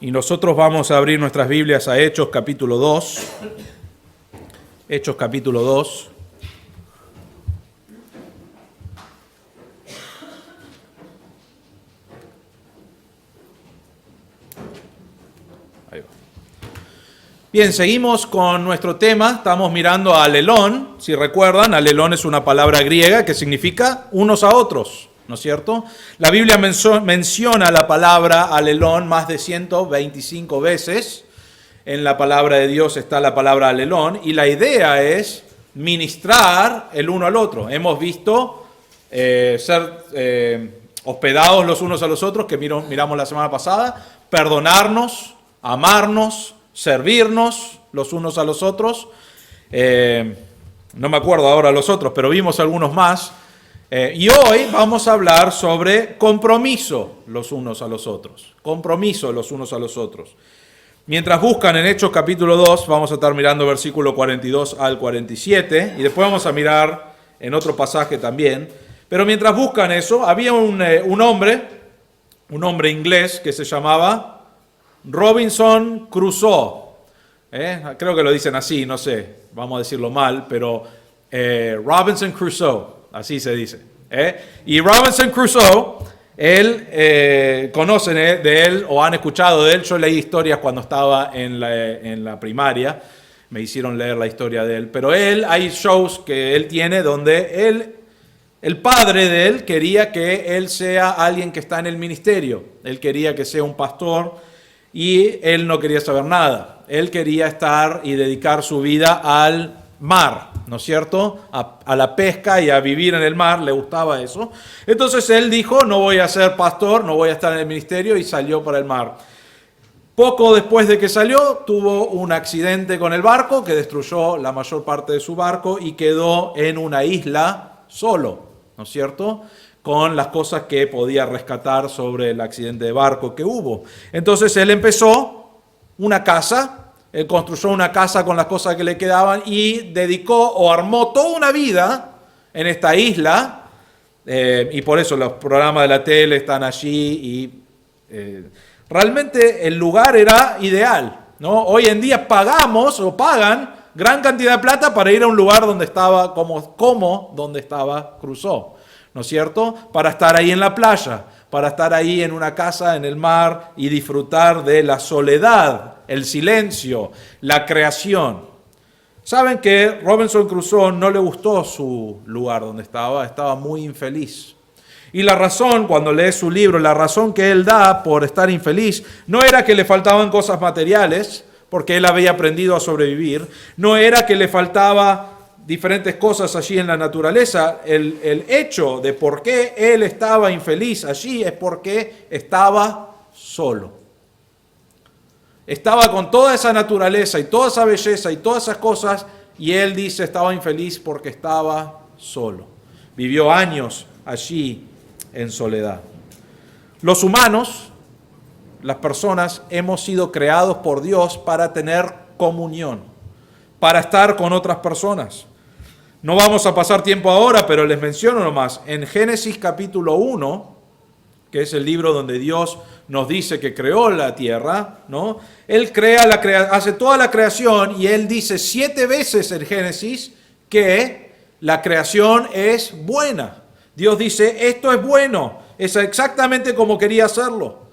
Y nosotros vamos a abrir nuestras Biblias a Hechos capítulo 2. Hechos capítulo 2. Ahí va. Bien, seguimos con nuestro tema. Estamos mirando a alelón. Si recuerdan, alelón es una palabra griega que significa unos a otros, ¿no es cierto? La Biblia menciona la palabra alelón más de 125 veces. En la palabra de Dios está la palabra alelón y la idea es ministrar el uno al otro. Hemos visto ser hospedados los unos a los otros, que miramos la semana pasada, perdonarnos, amarnos, servirnos los unos a los otros. No me acuerdo ahora los otros, pero vimos algunos más. Y hoy vamos a hablar sobre compromiso los unos a los otros. Compromiso los unos a los otros. Mientras buscan en Hechos capítulo 2, vamos a estar mirando versículo 42 al 47, y después vamos a mirar en otro pasaje también. Pero mientras buscan eso, había un hombre inglés que se llamaba Robinson Crusoe. Creo que lo dicen así, no sé, vamos a decirlo mal, pero Robinson Crusoe, así se dice. Y Robinson Crusoe, conocen de él o han escuchado de él. Yo leí historias cuando estaba en la primaria, me hicieron leer la historia de él, pero hay shows que él tiene donde el padre de él quería que él sea alguien que está en el ministerio. Él quería que sea un pastor y él no quería saber nada. Él quería estar y dedicar su vida al mar, ¿no es cierto? A la pesca y a vivir en el mar, le gustaba eso. Entonces él dijo, no voy a ser pastor, no voy a estar en el ministerio, y salió para el mar. Poco después de que salió, tuvo un accidente con el barco que destruyó la mayor parte de su barco y quedó en una isla solo, ¿no es cierto?, con las cosas que podía rescatar sobre el accidente de barco que hubo. Entonces él empezó una casa. Él construyó una casa con las cosas que le quedaban y dedicó o armó toda una vida en esta isla. Y por eso los programas de la tele están allí. Realmente el lugar era ideal, ¿no? Hoy en día pagamos o pagan gran cantidad de plata para ir a un lugar donde estaba como donde estaba Crusoe, ¿no es cierto? Para estar ahí en la playa, para estar ahí en una casa en el mar y disfrutar de la soledad, el silencio, la creación. Saben que Robinson Crusoe no le gustó su lugar donde estaba muy infeliz. Y la razón, cuando lees su libro, la razón que él da por estar infeliz, no era que le faltaban cosas materiales, porque él había aprendido a sobrevivir, no era que le faltaba diferentes cosas allí en la naturaleza. El hecho de por qué él estaba infeliz allí es porque estaba solo. Estaba con toda esa naturaleza y toda esa belleza y todas esas cosas, y él dice estaba infeliz porque estaba solo. Vivió años allí en soledad. Los humanos, las personas, hemos sido creados por Dios para tener comunión, para estar con otras personas. No vamos a pasar tiempo ahora, pero les menciono nomás. En Génesis capítulo 1, que es el libro donde Dios nos dice que creó la tierra, ¿no? Él hace toda la creación, y él dice 7 veces en Génesis que la creación es buena. Dios dice, esto es bueno, es exactamente como quería hacerlo.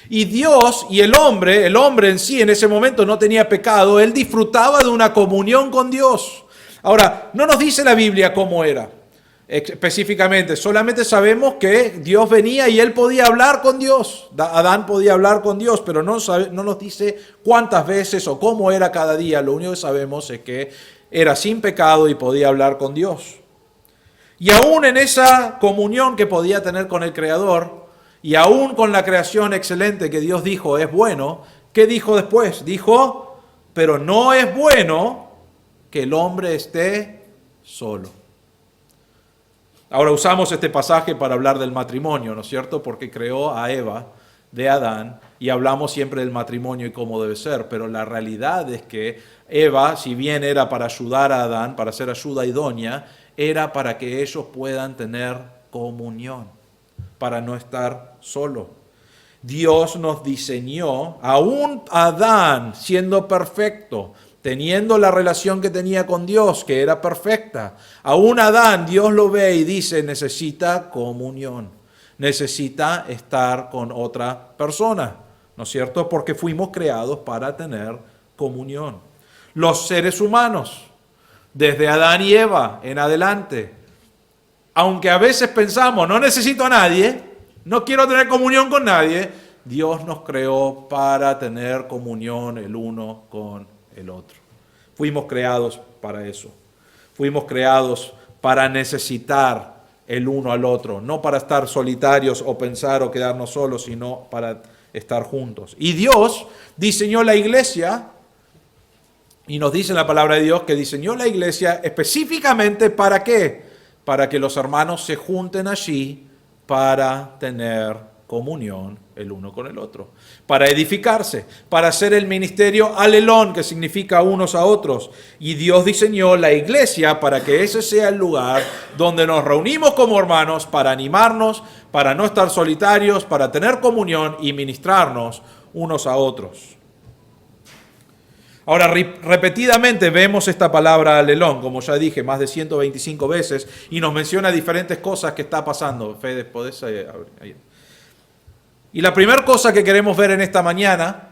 Y Dios y el hombre en sí en ese momento no tenía pecado, él disfrutaba de una comunión con Dios. Ahora, no nos dice la Biblia cómo era específicamente, solamente sabemos que Dios venía y él podía hablar con Dios. Adán podía hablar con Dios, pero no nos dice cuántas veces o cómo era cada día. Lo único que sabemos es que era sin pecado y podía hablar con Dios. Y aún en esa comunión que podía tener con el Creador, y aún con la creación excelente que Dios dijo es bueno, ¿qué dijo después? Dijo, pero no es bueno que el hombre esté solo. Ahora usamos este pasaje para hablar del matrimonio, ¿no es cierto? Porque creó a Eva de Adán y hablamos siempre del matrimonio y cómo debe ser, pero la realidad es que Eva, si bien era para ayudar a Adán, para ser ayuda idónea, era para que ellos puedan tener comunión, para no estar solo. Dios nos diseñó, aún Adán siendo perfecto, teniendo la relación que tenía con Dios, que era perfecta, aún Adán, Dios lo ve y dice, necesita comunión, necesita estar con otra persona, ¿no es cierto? Porque fuimos creados para tener comunión. Los seres humanos, desde Adán y Eva en adelante, aunque a veces pensamos, no necesito a nadie, no quiero tener comunión con nadie, Dios nos creó para tener comunión el uno con el otro. Fuimos creados para eso. Fuimos creados para necesitar el uno al otro, no para estar solitarios o pensar o quedarnos solos, sino para estar juntos. Y Dios diseñó la iglesia, y nos dice en la palabra de Dios que diseñó la iglesia específicamente ¿para qué? Para que los hermanos se junten allí para tener comunión el uno con el otro, para edificarse, para hacer el ministerio alelón, que significa unos a otros. Y Dios diseñó la iglesia para que ese sea el lugar donde nos reunimos como hermanos para animarnos, para no estar solitarios, para tener comunión y ministrarnos unos a otros. Ahora, repetidamente vemos esta palabra alelón, como ya dije, más de 125 veces, y nos menciona diferentes cosas que está pasando. Fede, ¿podés abrir? Y la primera cosa que queremos ver en esta mañana,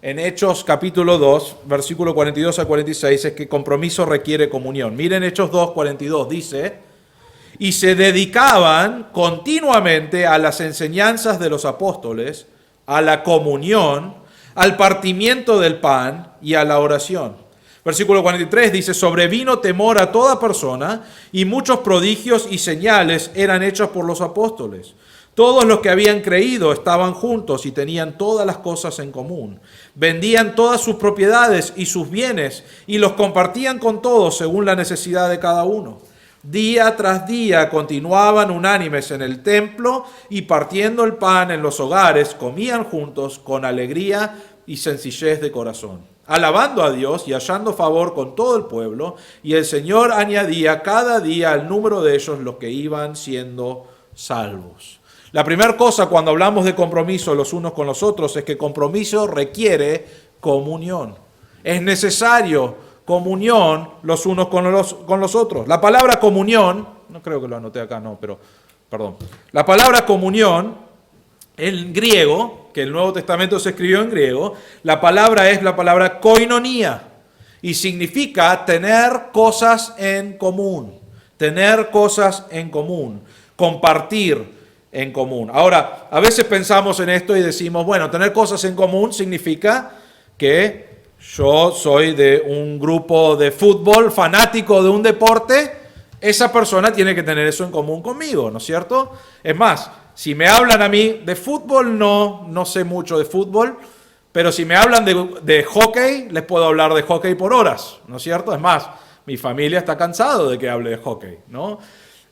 en Hechos capítulo 2, versículo 42 a 46, es que compromiso requiere comunión. Miren Hechos 2, 42, dice, y se dedicaban continuamente a las enseñanzas de los apóstoles, a la comunión, al partimiento del pan y a la oración. Versículo 43 dice, sobrevino temor a toda persona y muchos prodigios y señales eran hechos por los apóstoles. Todos los que habían creído estaban juntos y tenían todas las cosas en común. Vendían todas sus propiedades y sus bienes y los compartían con todos según la necesidad de cada uno. Día tras día continuaban unánimes en el templo y partiendo el pan en los hogares, comían juntos con alegría y sencillez de corazón, alabando a Dios y hallando favor con todo el pueblo, y el Señor añadía cada día al número de ellos los que iban siendo salvos. La primera cosa cuando hablamos de compromiso los unos con los otros es que compromiso requiere comunión. Es necesario comunión los unos con los otros. La palabra comunión, no creo que lo anoté acá, no, pero perdón. La palabra comunión en griego, que el Nuevo Testamento se escribió en griego, la palabra es la palabra koinonía y significa tener cosas en común, tener cosas en común, compartir en común. Ahora, a veces pensamos en esto y decimos, bueno, tener cosas en común significa que yo soy de un grupo de fútbol, fanático de un deporte, esa persona tiene que tener eso en común conmigo, ¿no es cierto? Es más, si me hablan a mí de fútbol, no sé mucho de fútbol, pero si me hablan de hockey, les puedo hablar de hockey por horas, ¿no es cierto? Es más, mi familia está cansado de que hable de hockey, ¿no?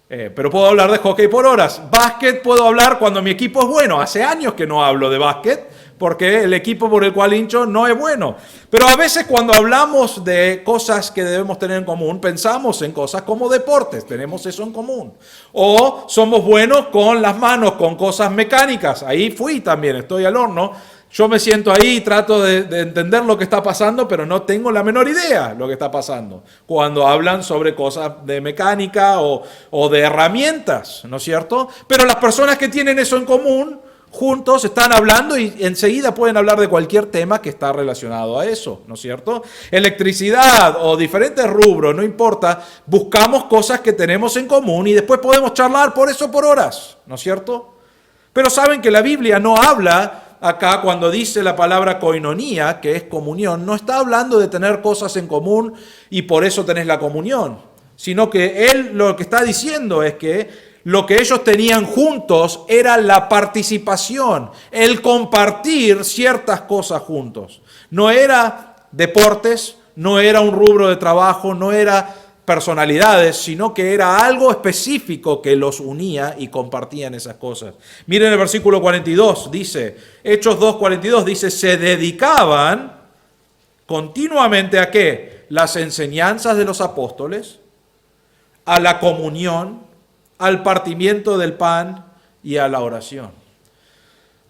Pero puedo hablar de hockey por horas. Básquet puedo hablar cuando mi equipo es bueno. Hace años que no hablo de básquet porque el equipo por el cual hincho no es bueno. Pero a veces cuando hablamos de cosas que debemos tener en común, pensamos en cosas como deportes. Tenemos eso en común. O somos buenos con las manos, con cosas mecánicas. Ahí fui también, estoy al horno. Yo me siento ahí y trato de entender lo que está pasando, pero no tengo la menor idea lo que está pasando cuando hablan sobre cosas de mecánica o de herramientas, ¿no es cierto? Pero las personas que tienen eso en común, juntos están hablando y enseguida pueden hablar de cualquier tema que está relacionado a eso, ¿no es cierto? Electricidad o diferentes rubros, no importa, buscamos cosas que tenemos en común y después podemos charlar por eso por horas, ¿no es cierto? Pero saben que la Biblia no habla acá cuando dice la palabra koinonía, que es comunión, no está hablando de tener cosas en común y por eso tenés la comunión, sino que él lo que está diciendo es que lo que ellos tenían juntos era la participación, el compartir ciertas cosas juntos. No era deportes, no era un rubro de trabajo, no era personalidades, sino que era algo específico que los unía y compartían esas cosas. Miren el versículo 42, dice, Hechos 2:42, dice, se dedicaban continuamente ¿a qué? Las enseñanzas de los apóstoles, a la comunión, al partimiento del pan y a la oración.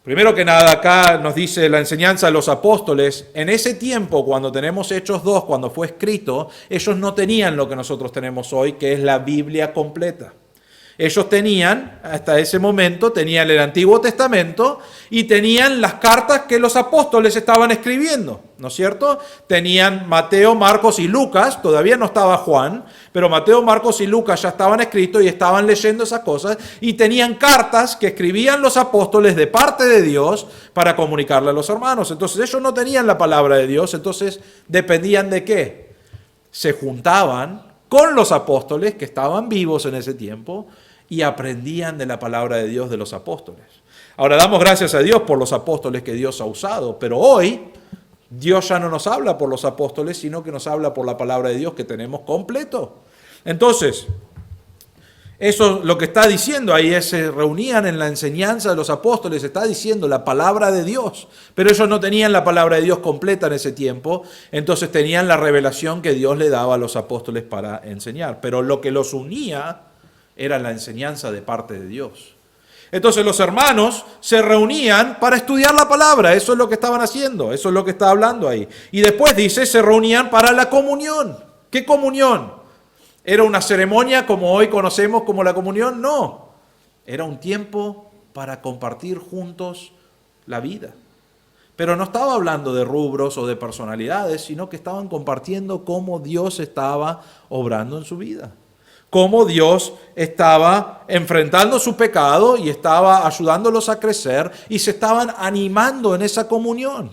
Primero que nada, acá nos dice la enseñanza de los apóstoles, en ese tiempo, cuando tenemos Hechos 2, cuando fue escrito, ellos no tenían lo que nosotros tenemos hoy, que es la Biblia completa. Ellos tenían, hasta ese momento, tenían el Antiguo Testamento y tenían las cartas que los apóstoles estaban escribiendo, ¿no es cierto? Tenían Mateo, Marcos y Lucas, todavía no estaba Juan, pero Mateo, Marcos y Lucas ya estaban escritos y estaban leyendo esas cosas y tenían cartas que escribían los apóstoles de parte de Dios para comunicarle a los hermanos. Entonces ellos no tenían la palabra de Dios, entonces dependían de qué. Se juntaban con los apóstoles que estaban vivos en ese tiempo y aprendían de la palabra de Dios de los apóstoles. Ahora damos gracias a Dios por los apóstoles que Dios ha usado, pero hoy Dios ya no nos habla por los apóstoles, sino que nos habla por la palabra de Dios que tenemos completo. Entonces, eso lo que está diciendo ahí es, se reunían en la enseñanza de los apóstoles, está diciendo la palabra de Dios, pero ellos no tenían la palabra de Dios completa en ese tiempo, entonces tenían la revelación que Dios le daba a los apóstoles para enseñar, pero lo que los unía era la enseñanza de parte de Dios. Entonces los hermanos se reunían para estudiar la palabra, eso es lo que estaban haciendo, eso es lo que está hablando ahí. Y después dice, se reunían para la comunión. ¿Qué comunión? ¿Era una ceremonia como hoy conocemos como la comunión? No, era un tiempo para compartir juntos la vida. Pero no estaba hablando de rubros o de personalidades, sino que estaban compartiendo cómo Dios estaba obrando en su vida. Cómo Dios estaba enfrentando su pecado y estaba ayudándolos a crecer y se estaban animando en esa comunión.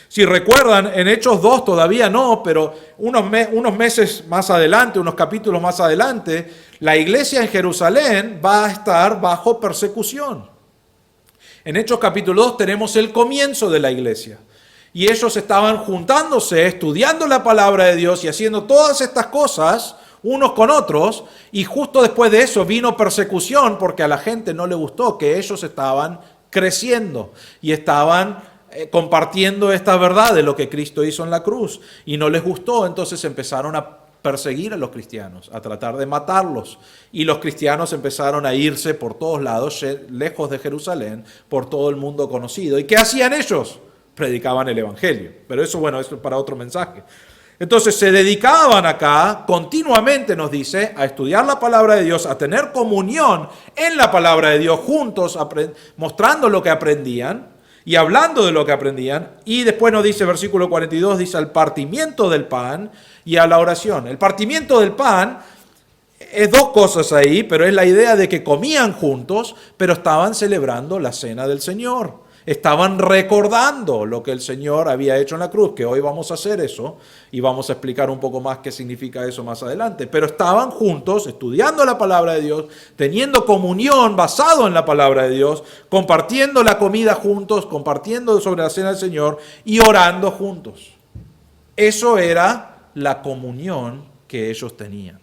Si recuerdan, en Hechos 2 todavía no, pero unos meses más adelante, unos capítulos más adelante, la iglesia en Jerusalén va a estar bajo persecución. En Hechos capítulo 2 tenemos el comienzo de la iglesia. Y ellos estaban juntándose, estudiando la palabra de Dios y haciendo todas estas cosas unos con otros, y justo después de eso vino persecución porque a la gente no le gustó que ellos estaban creciendo y estaban compartiendo esta verdad de lo que Cristo hizo en la cruz, y no les gustó, entonces empezaron a perseguir a los cristianos, a tratar de matarlos, y los cristianos empezaron a irse por todos lados, lejos de Jerusalén, por todo el mundo conocido. ¿Y qué hacían ellos? Predicaban el evangelio, pero eso, bueno, eso es para otro mensaje. Entonces se dedicaban acá, continuamente nos dice, a estudiar la palabra de Dios, a tener comunión en la palabra de Dios juntos, mostrando lo que aprendían y hablando de lo que aprendían. Y después nos dice, versículo 42, dice al partimiento del pan y a la oración. El partimiento del pan es dos cosas ahí, pero es la idea de que comían juntos, pero estaban celebrando la cena del Señor. Estaban recordando lo que el Señor había hecho en la cruz, que hoy vamos a hacer eso y vamos a explicar un poco más qué significa eso más adelante. Pero estaban juntos, estudiando la palabra de Dios, teniendo comunión basado en la palabra de Dios, compartiendo la comida juntos, compartiendo sobre la cena del Señor y orando juntos. Eso era la comunión que ellos tenían.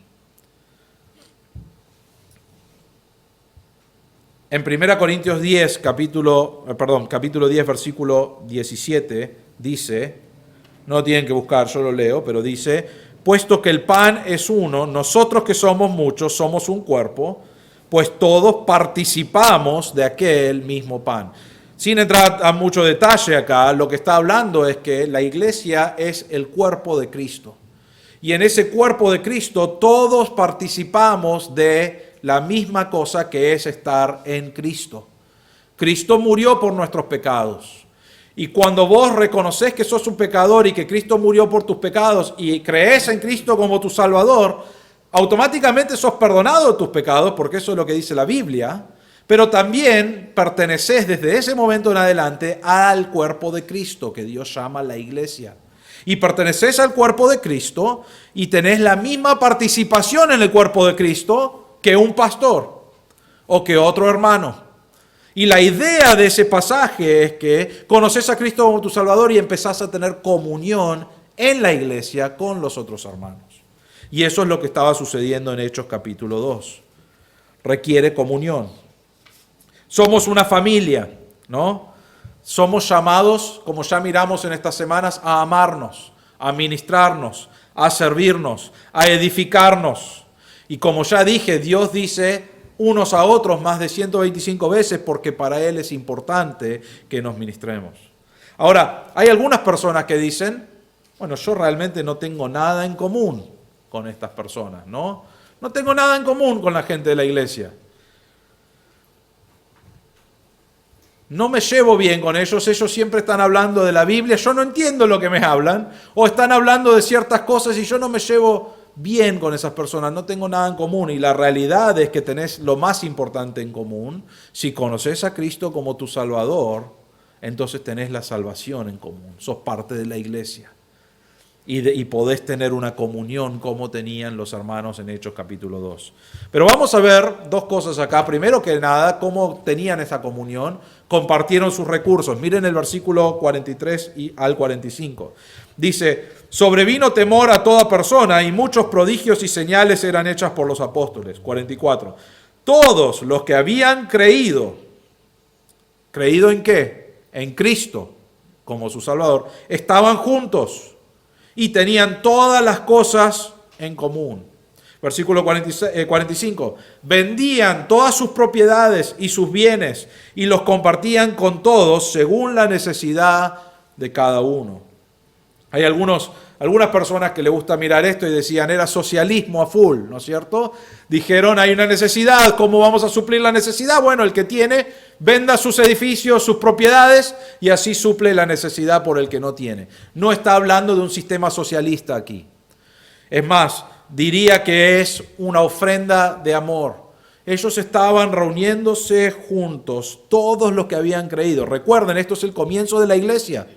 En 1 Corintios 10, capítulo 10, versículo 17, dice, no tienen que buscar, yo lo leo, pero dice, puesto que el pan es uno, nosotros que somos muchos somos un cuerpo, pues todos participamos de aquel mismo pan. Sin entrar a mucho detalle acá, lo que está hablando es que la iglesia es el cuerpo de Cristo. Y en ese cuerpo de Cristo todos participamos de la misma cosa, que es estar en Cristo. Cristo murió por nuestros pecados. Y cuando vos reconoces que sos un pecador y que Cristo murió por tus pecados y crees en Cristo como tu Salvador, automáticamente sos perdonado de tus pecados, porque eso es lo que dice la Biblia, pero también perteneces desde ese momento en adelante al cuerpo de Cristo, que Dios llama la iglesia. Y perteneces al cuerpo de Cristo y tenés la misma participación en el cuerpo de Cristo que un pastor o que otro hermano. Y la idea de ese pasaje es que conoces a Cristo como tu Salvador y empezás a tener comunión en la iglesia con los otros hermanos. Y eso es lo que estaba sucediendo en Hechos capítulo 2. Requiere comunión. Somos una familia, ¿no? Somos llamados, como ya miramos en estas semanas, a amarnos, a ministrarnos, a servirnos, a edificarnos. Y como ya dije, Dios dice, unos a otros más de 125 veces porque para Él es importante que nos ministremos. Ahora, hay algunas personas que dicen, bueno, yo realmente no tengo nada en común con estas personas, ¿no? No tengo nada en común con la gente de la iglesia. No me llevo bien con ellos siempre están hablando de la Biblia, yo no entiendo lo que me hablan, o están hablando de ciertas cosas y yo no me llevo bien con esas personas, no tengo nada en común. Y la realidad es que tenés lo más importante en común. Si conoces a Cristo como tu Salvador, entonces tenés la salvación en común, sos parte de la iglesia. Y podés tener una comunión como tenían los hermanos en Hechos capítulo 2. Pero vamos a ver dos cosas acá. Primero que nada, cómo tenían esa comunión. Compartieron sus recursos. Miren el versículo 43 al 45. Dice, sobrevino temor a toda persona y muchos prodigios y señales eran hechas por los apóstoles. 44. Todos los que habían creído, ¿creído en qué? En Cristo como su Salvador, estaban juntos y tenían todas las cosas en común. Versículo 45. Vendían todas sus propiedades y sus bienes y los compartían con todos según la necesidad de cada uno. Hay algunas personas que les gusta mirar esto y decían, era socialismo a full, ¿no es cierto? Dijeron, hay una necesidad, ¿cómo vamos a suplir la necesidad? Bueno, el que tiene, venda sus edificios, sus propiedades, y así suple la necesidad por el que no tiene. No está hablando de un sistema socialista aquí. Es más, diría que es una ofrenda de amor. Ellos estaban reuniéndose juntos, todos los que habían creído. Recuerden, esto es el comienzo de la iglesia.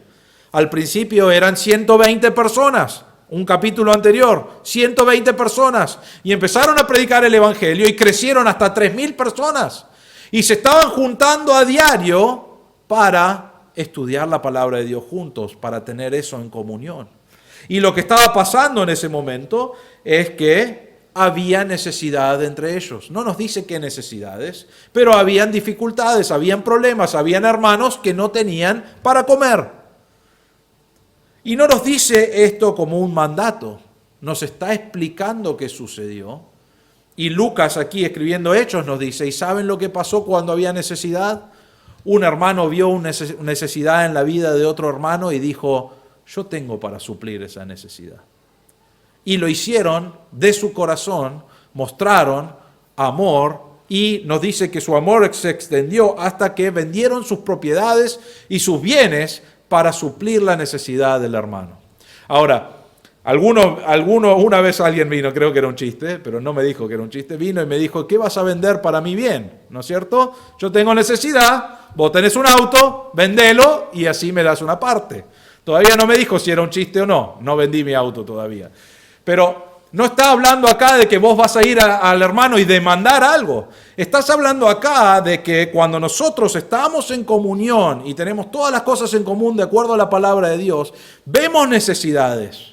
Al principio eran 120 personas, un capítulo anterior, 120 personas, y empezaron a predicar el evangelio y crecieron hasta 3.000 personas. Y se estaban juntando a diario para estudiar la palabra de Dios juntos, para tener eso en comunión. Y lo que estaba pasando en ese momento es que había necesidad entre ellos. No nos dice qué necesidades, pero habían dificultades, habían problemas, habían hermanos que no tenían para comer. Y no nos dice esto como un mandato, nos está explicando qué sucedió. Y Lucas aquí escribiendo Hechos nos dice, ¿y saben lo que pasó cuando había necesidad? Un hermano vio una necesidad en la vida de otro hermano y dijo, yo tengo para suplir esa necesidad. Y lo hicieron de su corazón, mostraron amor y nos dice que su amor se extendió hasta que vendieron sus propiedades y sus bienes para suplir la necesidad del hermano. Ahora, una vez alguien vino, creo que era un chiste, pero no me dijo que era un chiste, vino y me dijo, ¿qué vas a vender para mi bien? ¿No es cierto? Yo tengo necesidad, vos tenés un auto, vendelo y así me das una parte. Todavía no me dijo si era un chiste o no, no vendí mi auto todavía. Pero no está hablando acá de que vos vas a ir al hermano y demandar algo. Estás hablando acá de que cuando nosotros estamos en comunión y tenemos todas las cosas en común de acuerdo a la palabra de Dios, vemos necesidades.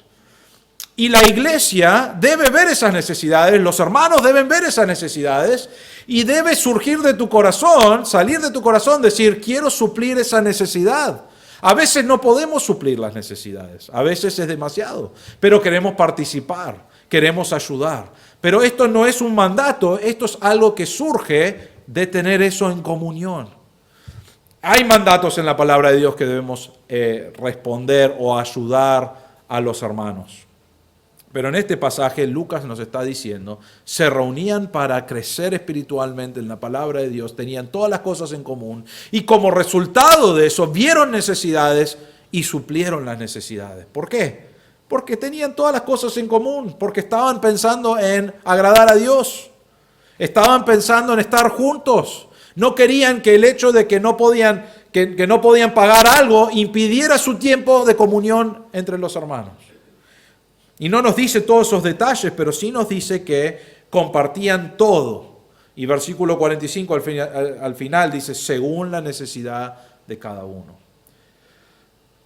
Y la iglesia debe ver esas necesidades, los hermanos deben ver esas necesidades y debe surgir de tu corazón, salir de tu corazón, decir, quiero suplir esa necesidad. A veces no podemos suplir las necesidades, a veces es demasiado, pero queremos participar. Queremos ayudar. Pero esto no es un mandato, esto es algo que surge de tener eso en comunión. Hay mandatos en la palabra de Dios que debemos responder o ayudar a los hermanos. Pero en este pasaje Lucas nos está diciendo, se reunían para crecer espiritualmente en la palabra de Dios, tenían todas las cosas en común y como resultado de eso vieron necesidades y suplieron las necesidades. ¿Por qué? Porque tenían todas las cosas en común, porque estaban pensando en agradar a Dios, estaban pensando en estar juntos. No querían que el hecho de que no podían pagar algo impidiera su tiempo de comunión entre los hermanos. Y no nos dice todos esos detalles, pero sí nos dice que compartían todo. Y versículo 45 al final dice, según la necesidad de cada uno.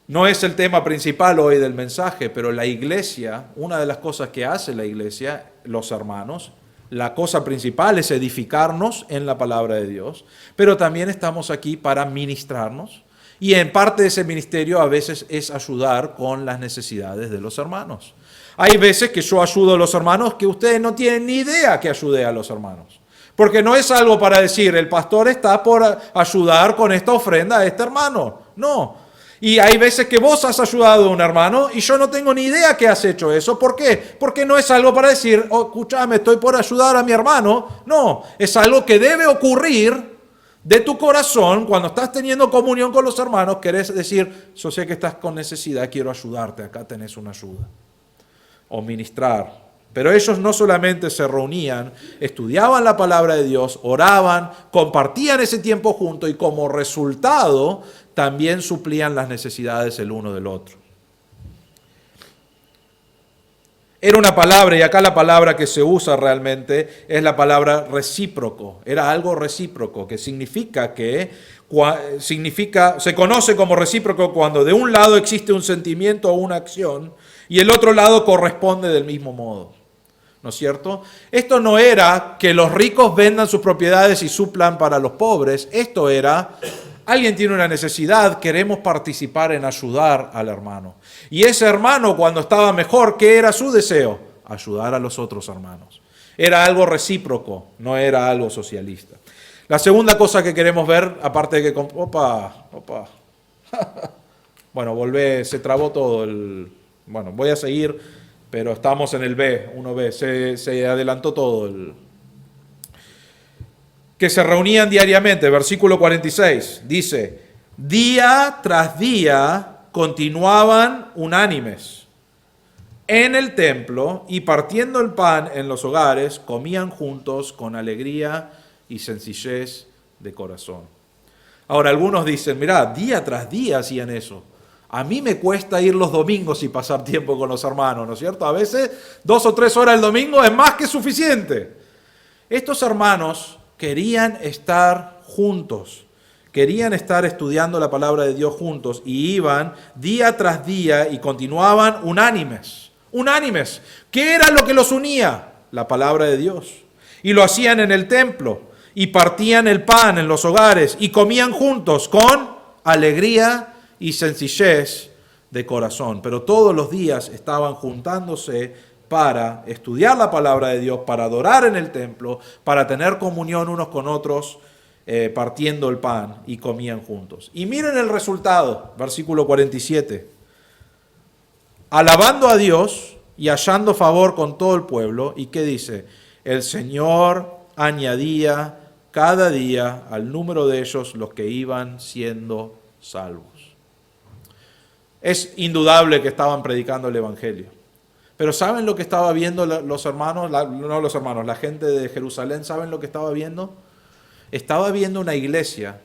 No es el tema principal hoy del mensaje, pero la iglesia, una de las cosas que hace la iglesia, los hermanos, la cosa principal es edificarnos en la palabra de Dios, pero también estamos aquí para ministrarnos y en parte de ese ministerio a veces es ayudar con las necesidades de los hermanos. Hay veces que yo ayudo a los hermanos que ustedes no tienen ni idea que ayude a los hermanos. Porque no es algo para decir, el pastor está por ayudar con esta ofrenda a este hermano. No. Y hay veces que vos has ayudado a un hermano y yo no tengo ni idea que has hecho eso. ¿Por qué? Porque no es algo para decir, oh, escúchame, estoy por ayudar a mi hermano. No, es algo que debe ocurrir de tu corazón cuando estás teniendo comunión con los hermanos. Querés decir, yo sé que estás con necesidad, quiero ayudarte, acá tenés una ayuda. O ministrar. Pero ellos no solamente se reunían, estudiaban la palabra de Dios, oraban, compartían ese tiempo juntos y como resultado también suplían las necesidades el uno del otro. Era una palabra, y acá la palabra que se usa realmente es la palabra recíproco. Era algo recíproco, que se conoce como recíproco cuando de un lado existe un sentimiento o una acción y el otro lado corresponde del mismo modo. ¿No es cierto? Esto no era que los ricos vendan sus propiedades y suplan para los pobres. Esto era, alguien tiene una necesidad, queremos participar en ayudar al hermano. Y ese hermano, cuando estaba mejor, ¿qué era su deseo? Ayudar a los otros hermanos. Era algo recíproco, no era algo socialista. La segunda cosa que queremos ver, aparte de que... Opa. Bueno, volvé, se trabó todo el... Bueno, voy a seguir... Pero estamos en el B, 1B, se adelantó todo. Que se reunían diariamente, versículo 46, dice, día tras día continuaban unánimes en el templo y partiendo el pan en los hogares, comían juntos con alegría y sencillez de corazón. Ahora, algunos dicen, mirá, día tras día hacían eso. A mí me cuesta ir los domingos y pasar tiempo con los hermanos, ¿no es cierto? A veces 2 o 3 horas el domingo es más que suficiente. Estos hermanos querían estar juntos, querían estar estudiando la palabra de Dios juntos y iban día tras día y continuaban unánimes. Unánimes. ¿Qué era lo que los unía? La palabra de Dios. Y lo hacían en el templo y partían el pan en los hogares y comían juntos con alegría y sencillez de corazón. Pero todos los días estaban juntándose para estudiar la palabra de Dios, para adorar en el templo, para tener comunión unos con otros, partiendo el pan y comían juntos. Y miren el resultado, versículo 47. Alabando a Dios y hallando favor con todo el pueblo. ¿Y qué dice? El Señor añadía cada día al número de ellos los que iban siendo salvos. Es indudable que estaban predicando el Evangelio. Pero ¿saben lo que estaba viendo los hermanos? La gente de Jerusalén, ¿saben lo que estaba viendo? Estaba viendo una iglesia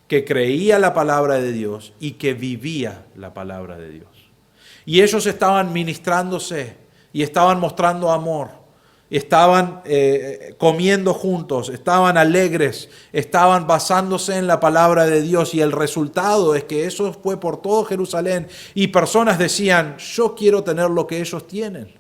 que creía la palabra de Dios y que vivía la palabra de Dios. Y ellos estaban ministrándose y estaban mostrando amor. Estaban comiendo juntos, estaban alegres, estaban basándose en la palabra de Dios y el resultado es que eso fue por todo Jerusalén y personas decían, yo quiero tener lo que ellos tienen.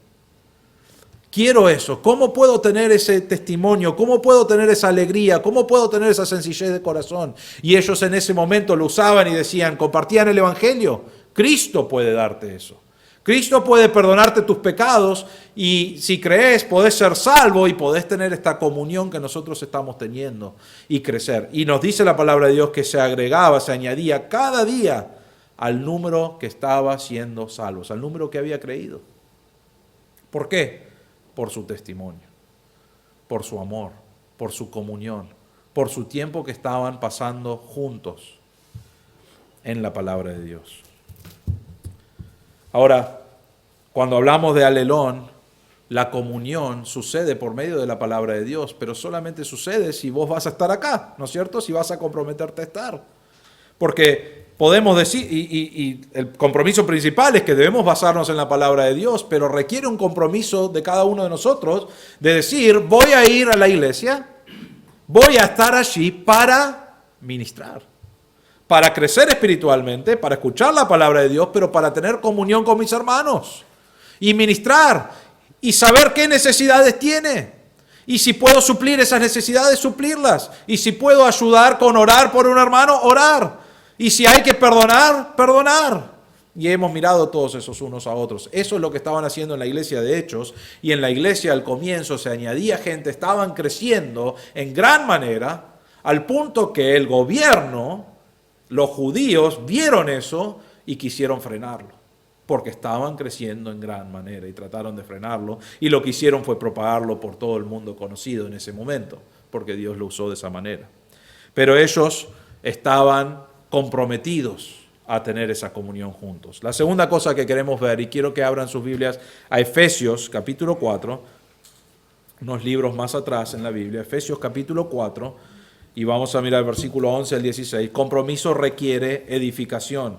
Quiero eso. ¿Cómo puedo tener ese testimonio? ¿Cómo puedo tener esa alegría? ¿Cómo puedo tener esa sencillez de corazón? Y ellos en ese momento lo usaban y decían, compartían el Evangelio. Cristo puede darte eso. Cristo puede perdonarte tus pecados y si crees podés ser salvo y podés tener esta comunión que nosotros estamos teniendo y crecer. Y nos dice la palabra de Dios que se agregaba, se añadía cada día al número que estaba siendo salvos, al número que había creído. ¿Por qué? Por su testimonio, por su amor, por su comunión, por su tiempo que estaban pasando juntos en la palabra de Dios. Ahora, cuando hablamos de alelón, la comunión sucede por medio de la palabra de Dios, pero solamente sucede si vos vas a estar acá, ¿no es cierto? Si vas a comprometerte a estar. Porque podemos decir, y el compromiso principal es que debemos basarnos en la palabra de Dios, pero requiere un compromiso de cada uno de nosotros de decir, voy a ir a la iglesia, voy a estar allí para ministrar. Para crecer espiritualmente, para escuchar la palabra de Dios, pero para tener comunión con mis hermanos y ministrar y saber qué necesidades tiene. Y si puedo suplir esas necesidades, suplirlas. Y si puedo ayudar con orar por un hermano, orar. Y si hay que perdonar, perdonar. Y hemos mirado todos esos unos a otros. Eso es lo que estaban haciendo en la iglesia de Hechos. Y en la iglesia al comienzo se añadía gente, estaban creciendo en gran manera, al punto que el gobierno, los judíos, vieron eso y quisieron frenarlo. Porque estaban creciendo en gran manera y trataron de frenarlo. Y lo que hicieron fue propagarlo por todo el mundo conocido en ese momento, porque Dios lo usó de esa manera. Pero ellos estaban comprometidos a tener esa comunión juntos. La segunda cosa que queremos ver, y quiero que abran sus Biblias a Efesios capítulo 4, unos libros más atrás en la Biblia, Efesios capítulo 4, y vamos a mirar el versículo 11 al 16. Compromiso requiere edificación.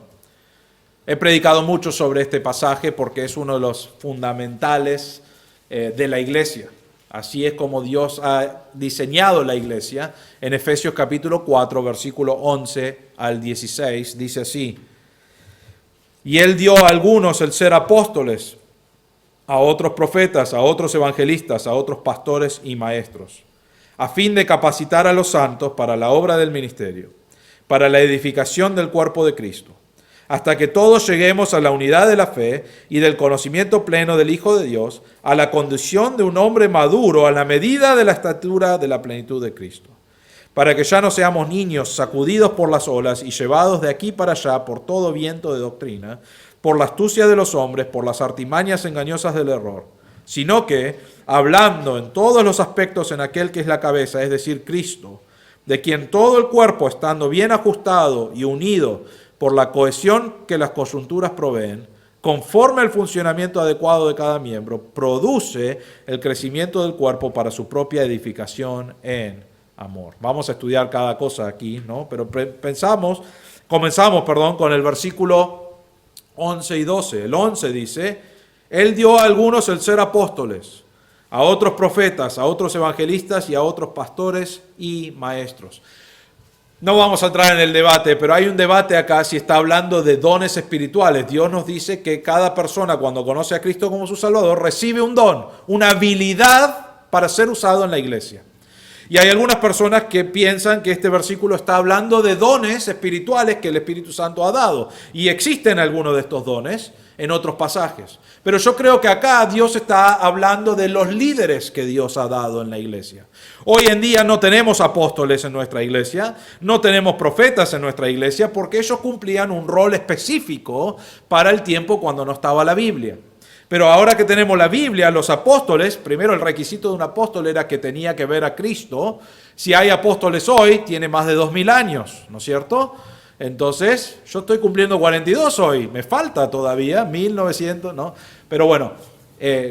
He predicado mucho sobre este pasaje porque es uno de los fundamentales de la iglesia. Así es como Dios ha diseñado la iglesia. En Efesios capítulo 4, versículo 11 al 16, dice así: y Él dio a algunos el ser apóstoles, a otros profetas, a otros evangelistas, a otros pastores y maestros, a fin de capacitar a los santos para la obra del ministerio, para la edificación del cuerpo de Cristo, hasta que todos lleguemos a la unidad de la fe y del conocimiento pleno del Hijo de Dios, a la condición de un hombre maduro, a la medida de la estatura de la plenitud de Cristo, para que ya no seamos niños sacudidos por las olas y llevados de aquí para allá por todo viento de doctrina, por la astucia de los hombres, por las artimañas engañosas del error, sino que, hablando en todos los aspectos en aquel que es la cabeza, es decir, Cristo, de quien todo el cuerpo, estando bien ajustado y unido por la cohesión que las coyunturas proveen, conforme al funcionamiento adecuado de cada miembro, produce el crecimiento del cuerpo para su propia edificación en amor. Vamos a estudiar cada cosa aquí, ¿no? Pero comenzamos con el versículo 11 y 12. El 11 dice: Él dio a algunos el ser apóstoles, a otros profetas, a otros evangelistas y a otros pastores y maestros. No vamos a entrar en el debate, pero hay un debate acá si está hablando de dones espirituales. Dios nos dice que cada persona, cuando conoce a Cristo como su Salvador, recibe un don, una habilidad para ser usado en la iglesia. Y hay algunas personas que piensan que este versículo está hablando de dones espirituales que el Espíritu Santo ha dado. Y existen algunos de estos dones en otros pasajes. Pero yo creo que acá Dios está hablando de los líderes que Dios ha dado en la iglesia. Hoy en día no tenemos apóstoles en nuestra iglesia, no tenemos profetas en nuestra iglesia, porque ellos cumplían un rol específico para el tiempo cuando no estaba la Biblia. Pero ahora que tenemos la Biblia, los apóstoles, primero el requisito de un apóstol era que tenía que ver a Cristo. Si hay apóstoles hoy, tiene más de 2000 años, ¿no es cierto? Entonces, yo estoy cumpliendo 42 hoy, me falta todavía, 1900, ¿no? Pero bueno,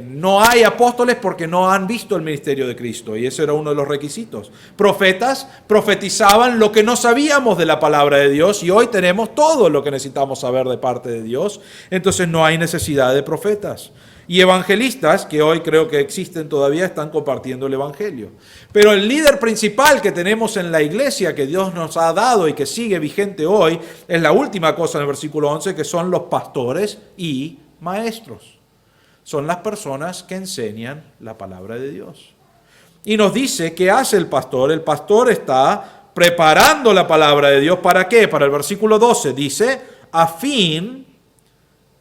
no hay apóstoles porque no han visto el ministerio de Cristo, y ese era uno de los requisitos. Profetas profetizaban lo que no sabíamos de la palabra de Dios, y hoy tenemos todo lo que necesitamos saber de parte de Dios, entonces no hay necesidad de profetas. Y evangelistas, que hoy creo que existen todavía, están compartiendo el evangelio. Pero el líder principal que tenemos en la iglesia, que Dios nos ha dado y que sigue vigente hoy, es la última cosa en el versículo 11, que son los pastores y maestros. Son las personas que enseñan la palabra de Dios. Y nos dice, ¿qué hace el pastor? El pastor está preparando la palabra de Dios. ¿Para qué? Para el versículo 12 dice, a fin,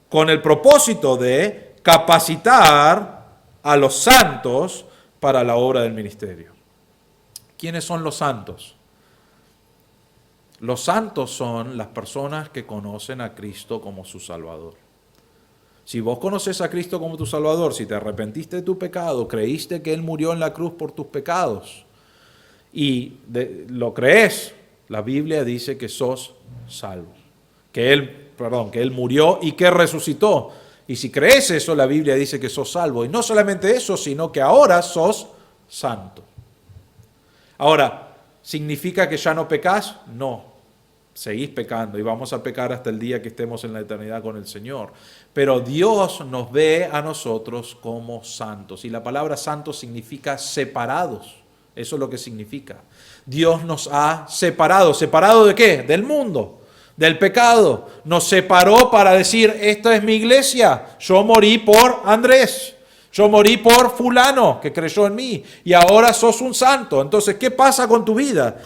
con el propósito de capacitar a los santos para la obra del ministerio. ¿Quiénes son los santos? Los santos son las personas que conocen a Cristo como su Salvador. Si vos conoces a Cristo como tu Salvador, si te arrepentiste de tu pecado, creíste que Él murió en la cruz por tus pecados y lo crees, la Biblia dice que sos salvo. Que Él murió y que resucitó. Y si crees eso, la Biblia dice que sos salvo. Y no solamente eso, sino que ahora sos santo. Ahora, ¿significa que ya no pecás? No. Seguís pecando y vamos a pecar hasta el día que estemos en la eternidad con el Señor. Pero Dios nos ve a nosotros como santos. Y la palabra santo significa separados. Eso es lo que significa. Dios nos ha separado. ¿Separado de qué? Del mundo. Del pecado. Nos separó para decir, esta es mi iglesia, yo morí por Andrés, yo morí por fulano que creyó en mí y ahora sos un santo. Entonces, ¿qué pasa con tu vida?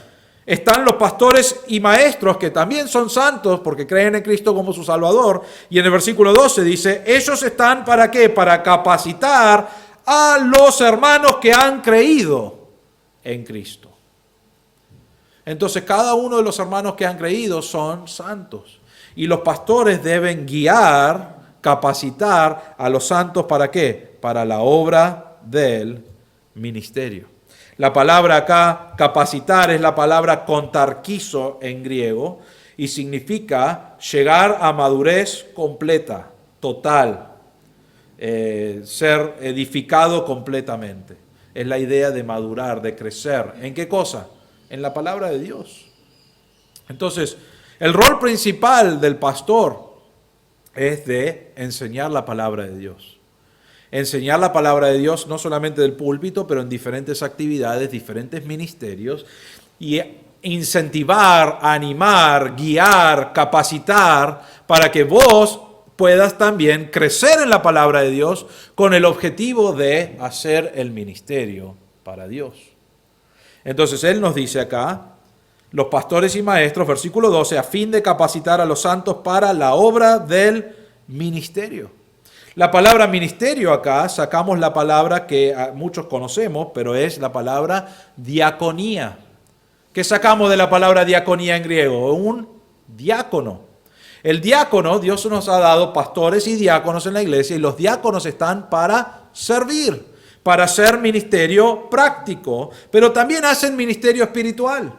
Están los pastores y maestros que también son santos porque creen en Cristo como su Salvador. Y en el versículo 12 dice, ellos están ¿para qué? Para capacitar a los hermanos que han creído en Cristo. Entonces cada uno de los hermanos que han creído son santos. Y los pastores deben guiar, capacitar a los santos ¿para qué? Para la obra del ministerio. La palabra acá, capacitar, es la palabra kontarkizo en griego y significa llegar a madurez completa, total, ser edificado completamente. Es la idea de madurar, de crecer. ¿En qué cosa? En la palabra de Dios. Entonces, el rol principal del pastor es de enseñar la palabra de Dios. Enseñar la palabra de Dios no solamente del púlpito, pero en diferentes actividades, diferentes ministerios, y incentivar, animar, guiar, capacitar para que vos puedas también crecer en la palabra de Dios con el objetivo de hacer el ministerio para Dios. Entonces Él nos dice acá, los pastores y maestros, versículo 12, a fin de capacitar a los santos para la obra del ministerio. La palabra ministerio acá, sacamos la palabra que muchos conocemos, pero es la palabra diaconía. ¿Qué sacamos de la palabra diaconía en griego? Un diácono. El diácono, Dios nos ha dado pastores y diáconos en la iglesia, y los diáconos están para servir, para hacer ministerio práctico, pero también hacen ministerio espiritual.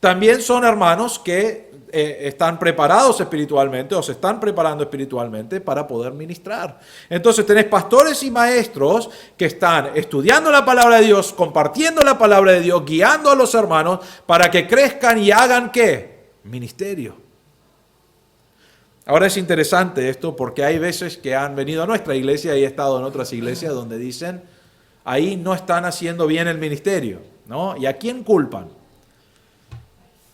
También son hermanos que están preparados espiritualmente o se están preparando espiritualmente para poder ministrar. Entonces tenés pastores y maestros que están estudiando la palabra de Dios, compartiendo la palabra de Dios, guiando a los hermanos para que crezcan y hagan ¿qué? Ministerio. Ahora es interesante esto porque hay veces que han venido a nuestra iglesia y he estado en otras iglesias donde dicen, ahí no están haciendo bien el ministerio, ¿no? ¿Y a quién culpan?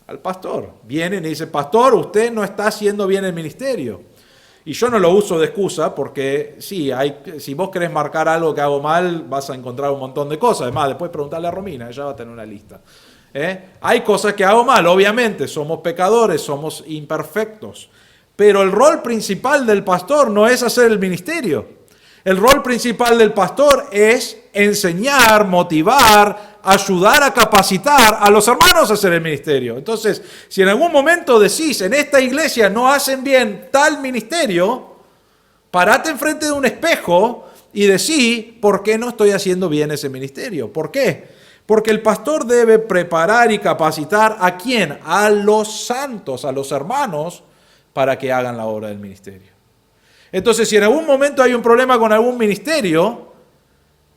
Al pastor. Vienen y dicen, pastor, usted no está haciendo bien el ministerio. Y yo no lo uso de excusa porque sí, si vos querés marcar algo que hago mal, vas a encontrar un montón de cosas. Además, después preguntarle a Romina, ella va a tener una lista. Hay cosas que hago mal, obviamente, somos pecadores, somos imperfectos. Pero el rol principal del pastor no es hacer el ministerio. El rol principal del pastor es enseñar, motivar, ayudar a capacitar a los hermanos a hacer el ministerio. Entonces, si en algún momento decís, en esta iglesia no hacen bien tal ministerio, parate enfrente de un espejo y decí, ¿por qué no estoy haciendo bien ese ministerio? ¿Por qué? Porque el pastor debe preparar y capacitar ¿a quién? A los santos, a los hermanos, para que hagan la obra del ministerio. Entonces, si en algún momento hay un problema con algún ministerio,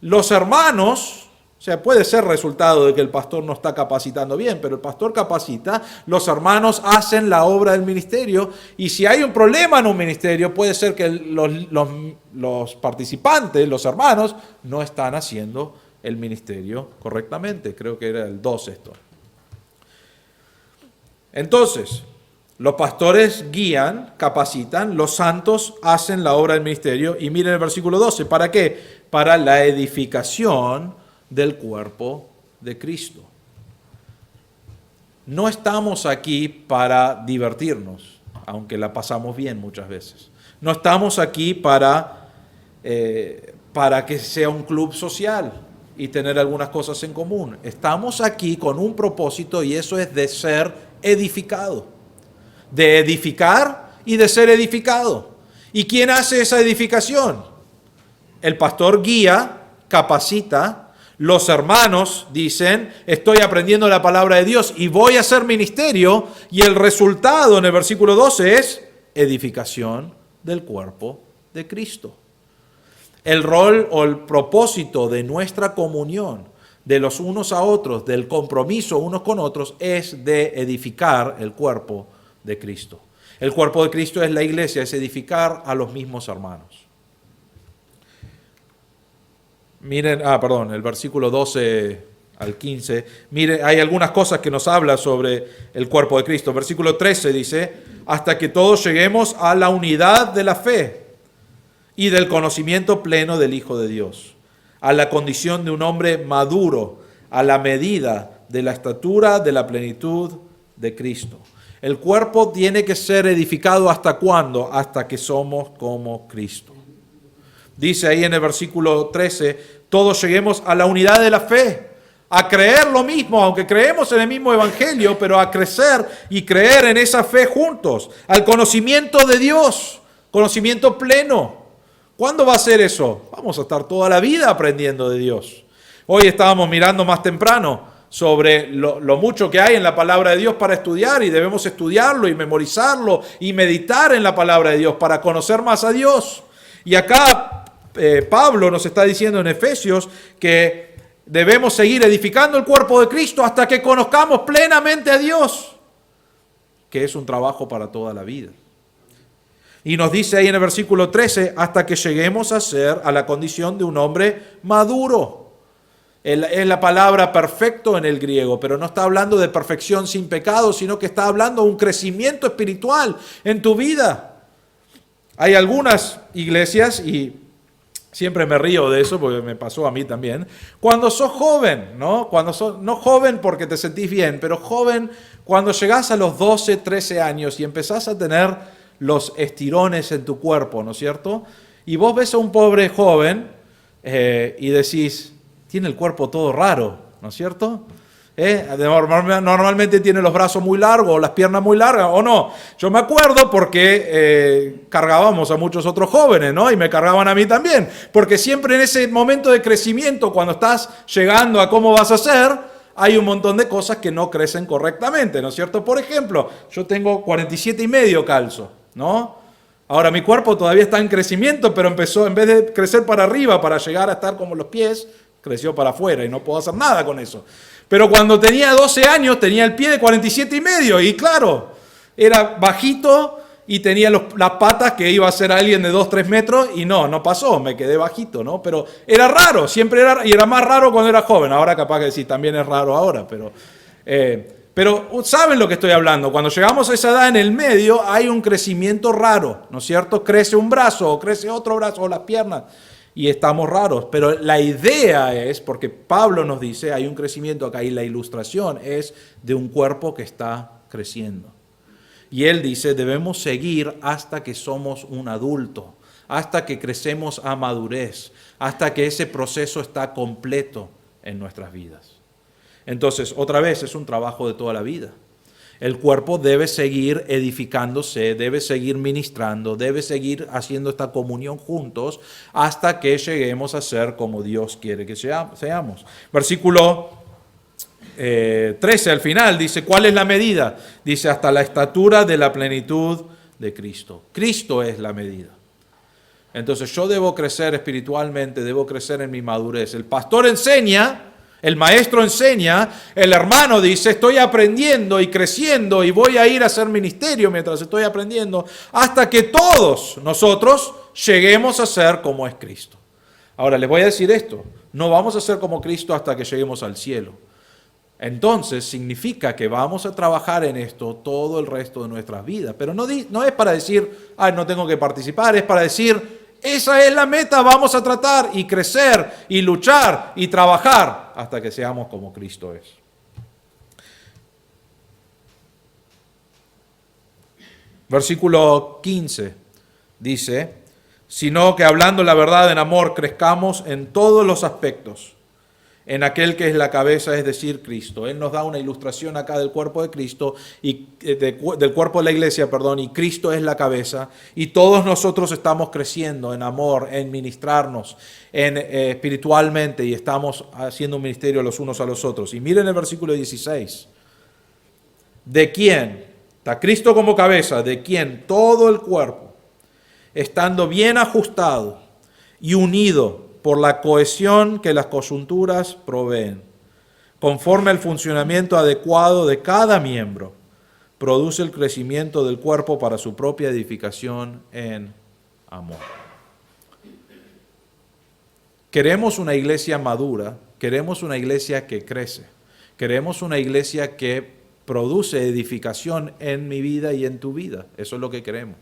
los hermanos, o sea, puede ser resultado de que el pastor no está capacitando bien, pero el pastor capacita, los hermanos hacen la obra del ministerio, y si hay un problema en un ministerio, puede ser que los participantes, los hermanos, no están haciendo el ministerio correctamente. Creo que era el 2 esto. Entonces, los pastores guían, capacitan, los santos hacen la obra del ministerio. Y miren el versículo 12, ¿para qué? Para la edificación del cuerpo de Cristo. No estamos aquí para divertirnos, aunque la pasamos bien muchas veces. No estamos aquí para que sea un club social y tener algunas cosas en común. Estamos aquí con un propósito y eso es de ser edificado. De edificar y de ser edificado. ¿Y quién hace esa edificación? El pastor guía, capacita, los hermanos dicen, estoy aprendiendo la palabra de Dios y voy a hacer ministerio, y el resultado en el versículo 12 es edificación del cuerpo de Cristo. El rol o el propósito de nuestra comunión, de los unos a otros, del compromiso unos con otros, es de edificar el cuerpo de Cristo. El cuerpo de Cristo es la iglesia, es edificar a los mismos hermanos. Miren, el versículo 12 al 15. Miren, hay algunas cosas que nos habla sobre el cuerpo de Cristo. Versículo 13 dice, hasta que todos lleguemos a la unidad de la fe y del conocimiento pleno del Hijo de Dios, a la condición de un hombre maduro, a la medida de la estatura de la plenitud de Cristo. El cuerpo tiene que ser edificado ¿hasta cuándo? Hasta que somos como Cristo. Dice ahí en el versículo 13, todos lleguemos a la unidad de la fe, a creer lo mismo, aunque creemos en el mismo evangelio, pero a crecer y creer en esa fe juntos, al conocimiento de Dios, conocimiento pleno. ¿Cuándo va a ser eso? Vamos a estar toda la vida aprendiendo de Dios. Hoy estábamos mirando más temprano sobre lo mucho que hay en la palabra de Dios para estudiar, y debemos estudiarlo y memorizarlo y meditar en la palabra de Dios para conocer más a Dios. Y acá Pablo nos está diciendo en Efesios que debemos seguir edificando el cuerpo de Cristo hasta que conozcamos plenamente a Dios, que es un trabajo para toda la vida. Y nos dice ahí en el versículo 13, hasta que lleguemos a ser a la condición de un hombre maduro. Es la palabra perfecto en el griego, pero no está hablando de perfección sin pecado, sino que está hablando de un crecimiento espiritual en tu vida. Hay algunas iglesias, y siempre me río de eso porque me pasó a mí también, cuando sos joven, ¿no? No joven porque te sentís bien, pero joven cuando llegás a los 12, 13 años y empezás a tener los estirones en tu cuerpo, ¿no es cierto? Y vos ves a un pobre joven y decís, tiene el cuerpo todo raro, ¿no es cierto? Normalmente tiene los brazos muy largos o las piernas muy largas, ¿o no? Yo me acuerdo porque cargábamos a muchos otros jóvenes, ¿no? Y me cargaban a mí también, porque siempre en ese momento de crecimiento, cuando estás llegando a cómo vas a ser, hay un montón de cosas que no crecen correctamente, ¿no es cierto? Por ejemplo, yo tengo 47,5 calzo, ¿no? Ahora mi cuerpo todavía está en crecimiento, pero empezó, en vez de crecer para arriba para llegar a estar como los pies, creció para afuera y no puedo hacer nada con eso. Pero cuando tenía 12 años tenía el pie de 47,5 y claro, era bajito y tenía las patas que iba a ser alguien de 2, 3 metros y no pasó, me quedé bajito, ¿no? Pero era raro, siempre era, y era más raro cuando era joven. Ahora capaz que sí, también es raro ahora, pero saben lo que estoy hablando. Cuando llegamos a esa edad en el medio hay un crecimiento raro, ¿no es cierto? Crece un brazo o crece otro brazo o las piernas. Y estamos raros, pero la idea es, porque Pablo nos dice, hay un crecimiento acá y la ilustración es de un cuerpo que está creciendo. Y él dice, debemos seguir hasta que somos un adulto, hasta que crecemos a madurez, hasta que ese proceso está completo en nuestras vidas. Entonces, otra vez, es un trabajo de toda la vida. El cuerpo debe seguir edificándose, debe seguir ministrando, debe seguir haciendo esta comunión juntos hasta que lleguemos a ser como Dios quiere que seamos. Versículo 13 al final dice, ¿cuál es la medida? Dice, hasta la estatura de la plenitud de Cristo. Cristo es la medida. Entonces yo debo crecer espiritualmente, debo crecer en mi madurez. El pastor enseña, el maestro enseña, el hermano dice, estoy aprendiendo y creciendo y voy a ir a hacer ministerio mientras estoy aprendiendo, hasta que todos nosotros lleguemos a ser como es Cristo. Ahora les voy a decir esto, no vamos a ser como Cristo hasta que lleguemos al cielo. Entonces significa que vamos a trabajar en esto todo el resto de nuestras vidas, pero no es para decir, no tengo que participar, es para decir, esa es la meta, vamos a tratar y crecer y luchar y trabajar hasta que seamos como Cristo es. Versículo 15 dice, sino que hablando la verdad en amor crezcamos en todos los aspectos, en aquel que es la cabeza, es decir, Cristo. Él nos da una ilustración acá del cuerpo de Cristo, y del cuerpo de la iglesia, y Cristo es la cabeza, y todos nosotros estamos creciendo en amor, en ministrarnos, espiritualmente, y estamos haciendo un ministerio los unos a los otros. Y miren el versículo 16. ¿De quién? Está Cristo como cabeza, de quien todo el cuerpo, estando bien ajustado y unido por la cohesión que las coyunturas proveen, conforme al funcionamiento adecuado de cada miembro, produce el crecimiento del cuerpo para su propia edificación en amor. Queremos una iglesia madura, queremos una iglesia que crece, queremos una iglesia que produce edificación en mi vida y en tu vida. Eso es lo que queremos.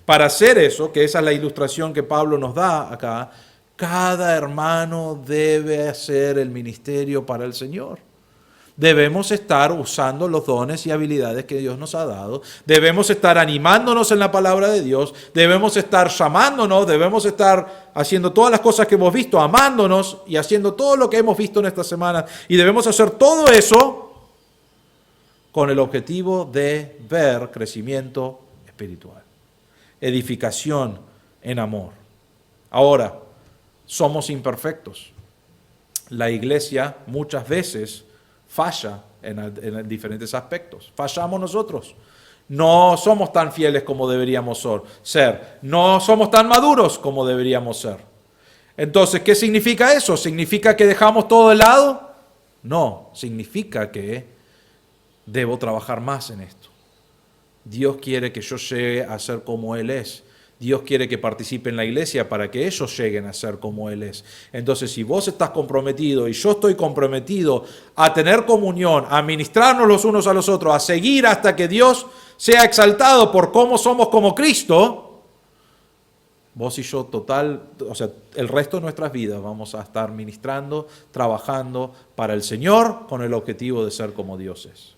Para hacer eso, que esa es la ilustración que Pablo nos da acá, cada hermano debe hacer el ministerio para el Señor. Debemos estar usando los dones y habilidades que Dios nos ha dado. Debemos estar animándonos en la palabra de Dios. Debemos estar llamándonos. Debemos estar haciendo todas las cosas que hemos visto, amándonos y haciendo todo lo que hemos visto en esta semana. Y debemos hacer todo eso con el objetivo de ver crecimiento espiritual, edificación en amor. Ahora, somos imperfectos. La iglesia muchas veces falla en diferentes aspectos. Fallamos nosotros. No somos tan fieles como deberíamos ser. No somos tan maduros como deberíamos ser. Entonces, ¿qué significa eso? ¿Significa que dejamos todo de lado? No, significa que debo trabajar más en esto. Dios quiere que yo llegue a ser como Él es. Dios quiere que participe en la iglesia para que ellos lleguen a ser como Él es. Entonces, si vos estás comprometido y yo estoy comprometido a tener comunión, a ministrarnos los unos a los otros, a seguir hasta que Dios sea exaltado por cómo somos como Cristo, vos y yo el resto de nuestras vidas vamos a estar ministrando, trabajando para el Señor con el objetivo de ser como Dios es.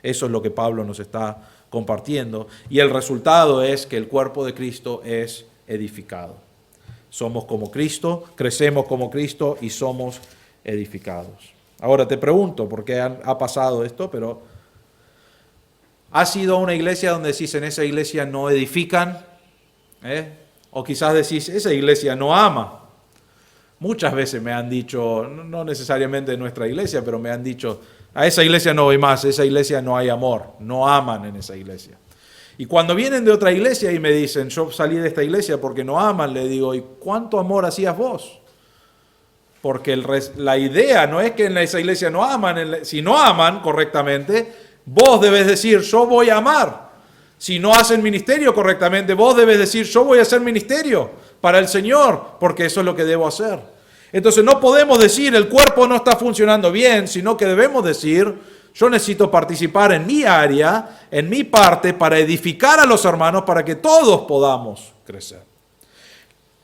Eso es lo que Pablo nos está compartiendo, y el resultado es que el cuerpo de Cristo es edificado. Somos como Cristo, crecemos como Cristo y somos edificados. Ahora te pregunto, ¿por qué ha pasado esto? Pero ¿has ido a una iglesia donde decís, en esa iglesia no edifican? O quizás decís, esa iglesia no ama. Muchas veces me han dicho, no necesariamente de nuestra iglesia, pero me han dicho, a esa iglesia no voy más, esa iglesia no hay amor, no aman en esa iglesia. Y cuando vienen de otra iglesia y me dicen, yo salí de esta iglesia porque no aman, le digo, ¿y cuánto amor hacías vos? Porque la idea no es que en esa iglesia no aman, si no aman correctamente, vos debes decir, yo voy a amar. Si no hacen ministerio correctamente, vos debes decir, yo voy a hacer ministerio para el Señor, porque eso es lo que debo hacer. Entonces no podemos decir, el cuerpo no está funcionando bien, sino que debemos decir, yo necesito participar en mi área, en mi parte, para edificar a los hermanos, para que todos podamos crecer.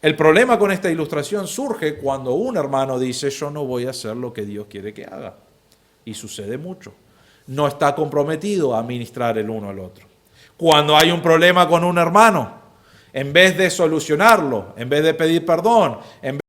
El problema con esta ilustración surge cuando un hermano dice, yo no voy a hacer lo que Dios quiere que haga. Y sucede mucho. No está comprometido a ministrar el uno al otro. Cuando hay un problema con un hermano, en vez de solucionarlo, en vez de pedir perdón, en